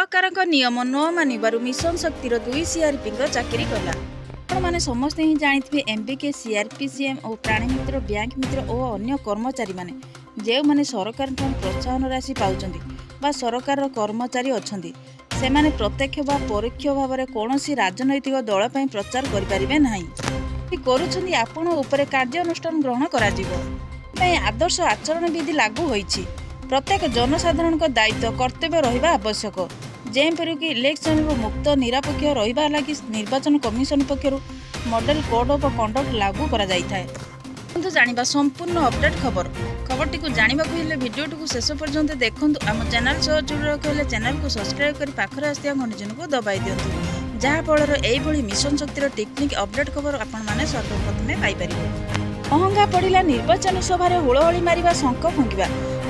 सरकारଙ୍କ नियम न मानिबारु mission शक्तिर 2 CRP चाकरी गला। आपने समस्ते ही जानी एमबीके सीआरपीसीएम और प्राणीमित्र बैंक मित्र और अन्य कर्मचारी माने जो मैंने सरकार प्रोत्साहन राशि पाउछंती बा सरकार कर्मचारी अच्छी से माने प्रत्यक्ष बा परोक्ष भाव में कौन राजनैतिक दल पर प्रचार करें ना करुँच आपण उपर कार्यानुष्ठान ग्रहण कर आदर्श आचरण विधि लागू होईछि। प्रत्येक जनसाधारण दायित्व कर्तव्य रहिबा आवश्यक जेपरिक इलेक्शन मुक्त निरपेक्ष रहिबा लगी निर्वाचन कमिशन पक्षर मॉडल कोड ऑफ कंडक्ट लागू करा जाय थाए। किंतु जानिबा संपूर्ण अपडेट खबरटी को जानिबा को हेले वीडियोटी को शेष पर्यंत देखंतु। आम चैनल सह जोड़ी रखले चैनल को सब्सक्राइब करी पाखरे आस्थिया घंटी को दबाई दियंतु जहाँ फल एभली मिशन शक्तिर टेक्निक अपडेट खबर आपण माने सर्वप्रथमे पाई परिबे। महंगा पड़िला निर्वाचन सभा हुलहुली मारिबा शंख फुंकिबा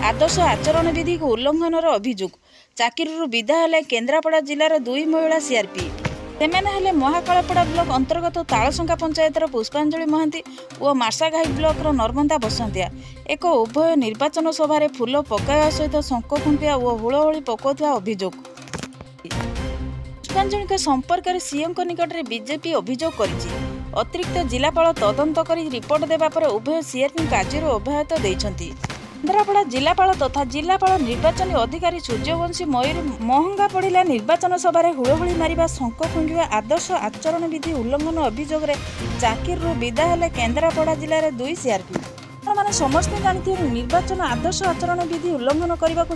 आदर्श आचरण विधि को उल्लंघनर अभियोग चाकरी विदा हेले केन्द्रापड़ा जिलार 2 महिला सीआरपी सेमाने हेले महाकालपड़ा ब्लॉक अंतर्गत तालसंका पंचायतर पुष्पांजलि महांती और मार्साघाई ब्लॉक नर्मदा बसंतिया एक उभय निर्वाचन सभा फूल पकाइवा सहित शंख फुंकिया और हुलहुली पकाउଥିବା अभियोग। पुष्पांजलि संपर्क में सीएम निकट में बीजेपी अभियोग करिछि। अतिरिक्त जिलापाल तदंत कर रिपोर्ट देवा पर उभय सीआरपी कार्य अब्याहत देइछंती। केन्द्रापड़ा जिलापाल तथा जिलापाल निर्वाचन अधिकारी सूर्यवंशी मयूर महंगा पड़िला निर्वाचन सभा हुलहुली मारिबा शंख फुंकिबा आदर्श आचरण विधि उल्लंघन अभियोग चाकरी विदा हेले केन्द्रापड़ा जिले 2 सीआरपी मैंने समस्ते जानते निर्वाचन आदर्श आचरण विधि उल्लंघन करने को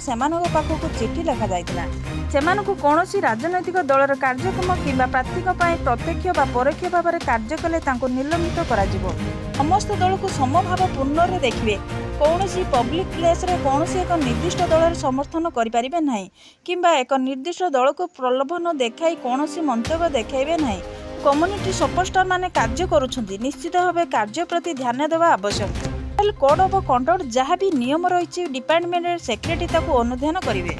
पाखक चिठी लिखा जाइतिला। सेमानकु कौनसी राजनैतिक दलर कार्यक्रम किंबा प्रार्थी प्रत्यक्ष बा परोक्ष भाव में कार्य कले तांको निलंबित करा जिवो। समस्त दल को समभाव पूर्ण देखिए कौन पब्लिक प्लेस रे कौन एक निर्दिष्ट दल समर्थन करें ना किंबा एक निर्दिष्ट दल को प्रलोभन देखाई कौन मंतव्य देखाइबे ना। कम्युनिटी सुपरस्टार माने कार्य करुछंती निश्चित भाव कार्य प्रति ध्यान देवा आवश्यक। कोड ऑफ कंडक्ट जहाँ भी नियम रही डिपार्टमेंट सेक्रेटरी अनुध्यान करेंगे।